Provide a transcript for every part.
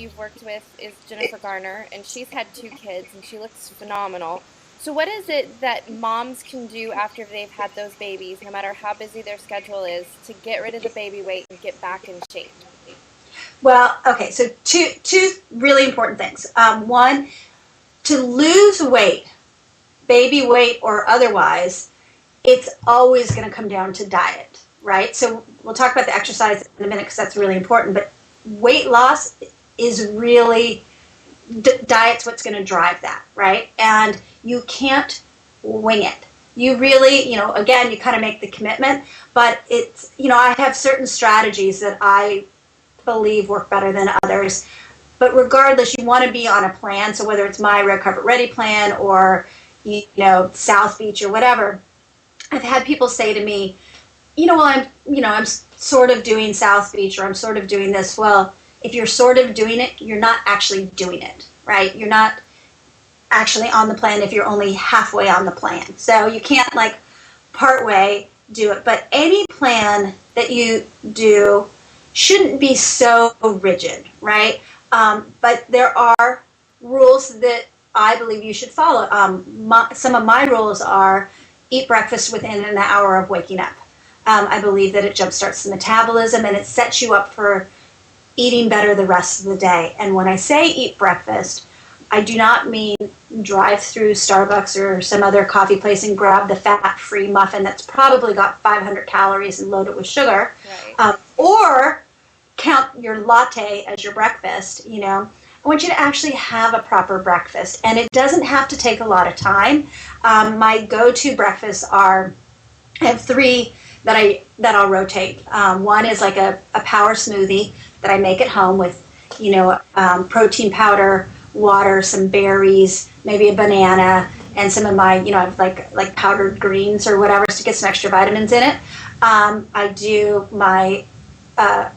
you've worked with is Jennifer Garner, and she's had 2 kids, and she looks phenomenal. So what is it that moms can do after they've had those babies, no matter how busy their schedule is, to get rid of the baby weight and get back in shape? Well, okay, so two really important things. One, to lose weight, baby weight or otherwise, it's always going to come down to diet, right? So we'll talk about the exercise in a minute because that's really important, but weight loss is really, diet's what's going to drive that, right? And you can't wing it. You really, again, you kind of make the commitment, but it's, I have certain strategies that I believe work better than others. But regardless, you want to be on a plan. So whether it's my Red Carpet Ready plan or, South Beach or whatever, I've had people say to me, I'm sort of doing South Beach or I'm sort of doing this. Well, if you're sort of doing it, you're not actually doing it, right? You're not actually on the plan if you're only halfway on the plan. So you can't partway do it. But any plan that you do shouldn't be so rigid, right? But there are rules that I believe you should follow. Some of my rules are eat breakfast within an hour of waking up. I believe that it jumpstarts the metabolism and it sets you up for eating better the rest of the day. And when I say eat breakfast, I do not mean drive through Starbucks or some other coffee place and grab the fat-free muffin that's probably got 500 calories and load it with sugar. Right. Or count your latte as your breakfast, I want you to actually have a proper breakfast. And it doesn't have to take a lot of time. My go-to breakfasts are, I have 3 that I'll rotate. One is like a power smoothie that I make at home with, protein powder, water, some berries, maybe a banana, and some of my, I've like powdered greens or whatever to get some extra vitamins in it. I do my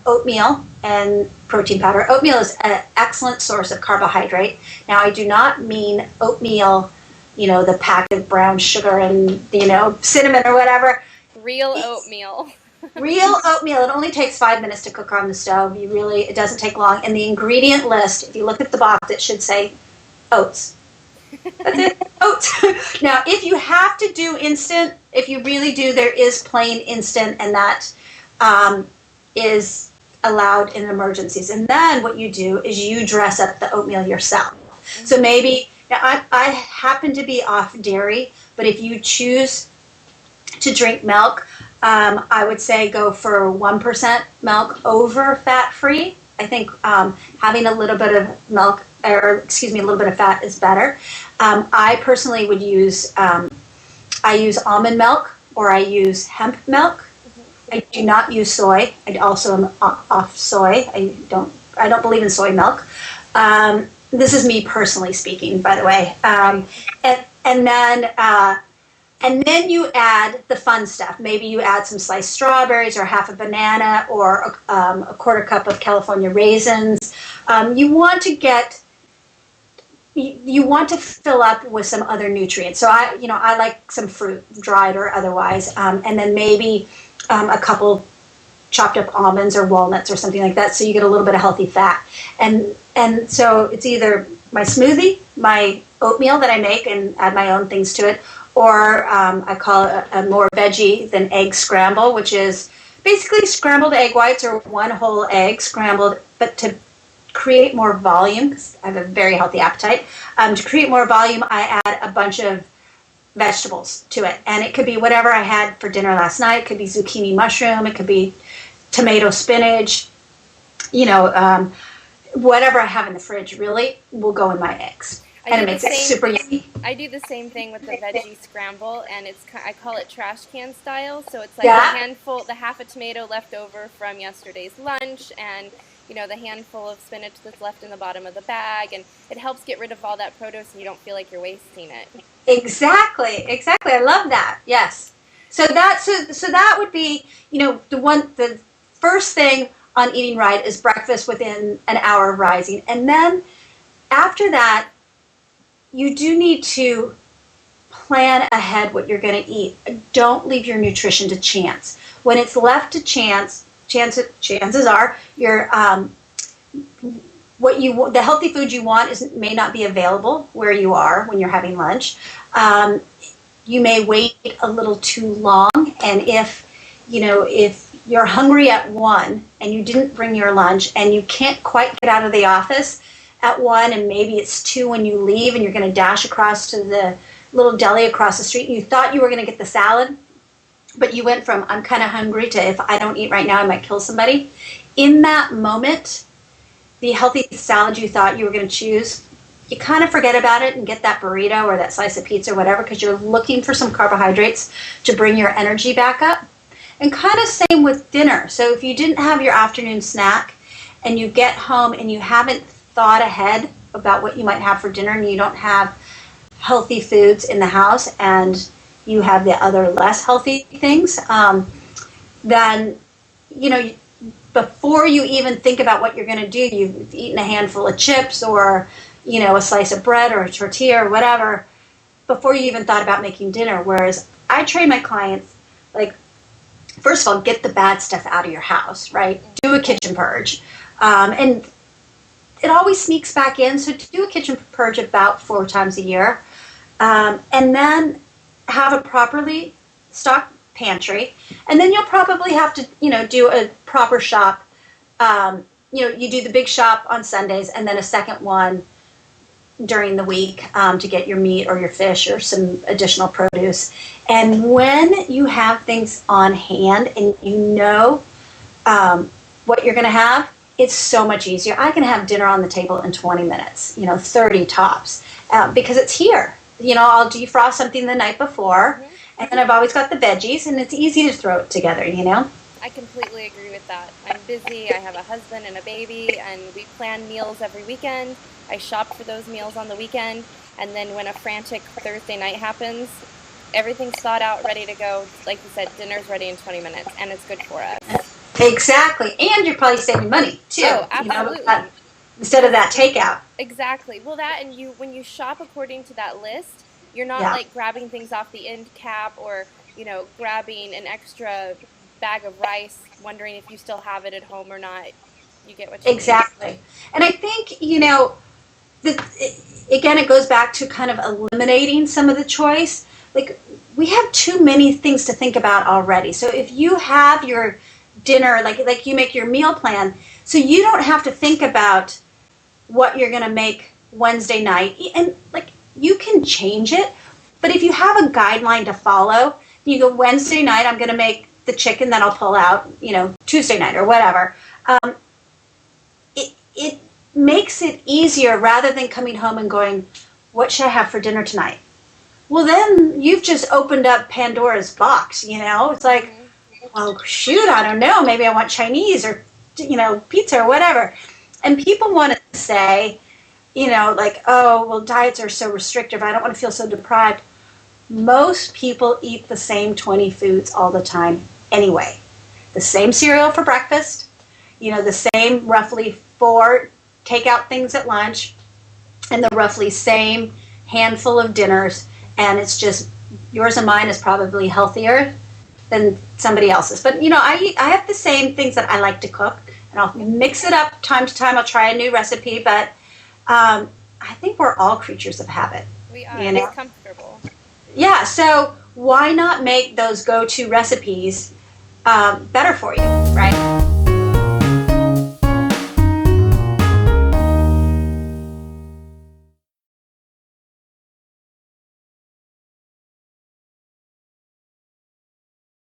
oatmeal and protein powder. Oatmeal is an excellent source of carbohydrate. Now, I do not mean oatmeal, the pack of brown sugar and, cinnamon or whatever. Real oatmeal. Real oatmeal. It only takes 5 minutes to cook on the stove. It doesn't take long. And the ingredient list, if you look at the box, it should say oats. That's it. Oats. Now, if you have to do instant, if you really do, there is plain instant, and that is allowed in emergencies. And then what you do is you dress up the oatmeal yourself. Mm-hmm. So maybe, now I happen to be off dairy, but if you choose to drink milk, I would say go for 1% milk over fat-free. I think having a little bit of milk, a little bit of fat is better. I personally would use, I use almond milk or I use hemp milk. I do not use soy. I also am off soy. I don't believe in soy milk. This is me personally speaking, by the way. And then you add the fun stuff. Maybe you add some sliced strawberries or half a banana or a quarter cup of California raisins. You want to fill up with some other nutrients. So I like some fruit, dried or otherwise, and then maybe a couple chopped up almonds or walnuts or something like that, so you get a little bit of healthy fat. And so it's either my smoothie, my oatmeal that I make and add my own things to it, or I call it a more veggie than egg scramble, which is basically scrambled egg whites or one whole egg scrambled, but to create more volume, because I have a very healthy appetite, to create more volume, I add a bunch of vegetables to it. And it could be whatever I had for dinner last night. It could be zucchini mushroom. It could be tomato spinach. Whatever I have in the fridge really will go in my eggs. And it makes it super yummy. I do the same thing with the veggie scramble, and I call it trash can style. So it's like the half a tomato left over from yesterday's lunch, and the handful of spinach that's left in the bottom of the bag, and it helps get rid of all that produce, and you don't feel like you're wasting it. Exactly. I love that. Yes. So that would be, the first thing on eating right is breakfast within an hour of rising, and then after that, you do need to plan ahead what you're going to eat. Don't leave your nutrition to chance. When it's left to chance, chances are you're the healthy food you want may not be available where you are when you're having lunch. You may wait a little too long, and if you're hungry at 1 and you didn't bring your lunch and you can't quite get out of the office at 1 and maybe it's 2 when you leave and you're going to dash across to the little deli across the street and you thought you were going to get the salad, but you went from I'm kind of hungry to if I don't eat right now I might kill somebody. In that moment, the healthy salad you thought you were going to choose, you kind of forget about it and get that burrito or that slice of pizza or whatever because you're looking for some carbohydrates to bring your energy back up. And kind of same with dinner. So if you didn't have your afternoon snack and you get home and you haven't thought ahead about what you might have for dinner and you don't have healthy foods in the house and you have the other less healthy things, then, before you even think about what you're going to do, you've eaten a handful of chips or, a slice of bread or a tortilla or whatever before you even thought about making dinner. Whereas I train my clients, like, first of all, get the bad stuff out of your house, right? Do a kitchen purge. And it always sneaks back in, so do a kitchen purge about 4 times a year. And then have a properly stocked pantry. And then you'll probably have to, do a proper shop. You do the big shop on Sundays and then a second one during the week to get your meat or your fish or some additional produce. And when you have things on hand and you know what you're going to have, it's so much easier. I can have dinner on the table in 20 minutes, 30 tops, because it's here. I'll defrost something the night before, and then I've always got the veggies, and it's easy to throw it together, I completely agree with that. I'm busy, I have a husband and a baby, and we plan meals every weekend. I shop for those meals on the weekend, and then when a frantic Thursday night happens, everything's thought out, ready to go. Like you said, dinner's ready in 20 minutes, and it's good for us. Exactly, and you're probably saving money, too. Oh, absolutely. Instead of that takeout. Exactly. Well, when you shop according to that list, you're not like grabbing things off the end cap or, grabbing an extra bag of rice, wondering if you still have it at home or not. You get what you Exactly. need. And I think, again, it goes back to kind of eliminating some of the choice. Like, we have too many things to think about already. So if you have your dinner, like you make your meal plan, so you don't have to think about what you're going to make Wednesday night. And, you can change it. But if you have a guideline to follow, you go, Wednesday night, I'm going to make the chicken that I'll pull out, Tuesday night or whatever. It makes it easier rather than coming home and going, what should I have for dinner tonight? Well, then you've just opened up Pandora's box, It's like, well, shoot, I don't know. Maybe I want Chinese or, pizza or whatever. And people want to say, oh, well, diets are so restrictive. I don't want to feel so deprived. Most people eat the same 20 foods all the time anyway. The same cereal for breakfast, the same roughly 4 takeout things at lunch, and the roughly same handful of dinners. And it's just, yours and mine is probably healthier than somebody else's. But, I have the same things that I like to cook, and I'll mix it up time to time. I'll try a new recipe, but I think we're all creatures of habit. We are. It's comfortable. Yeah, so why not make those go-to recipes better for you, right?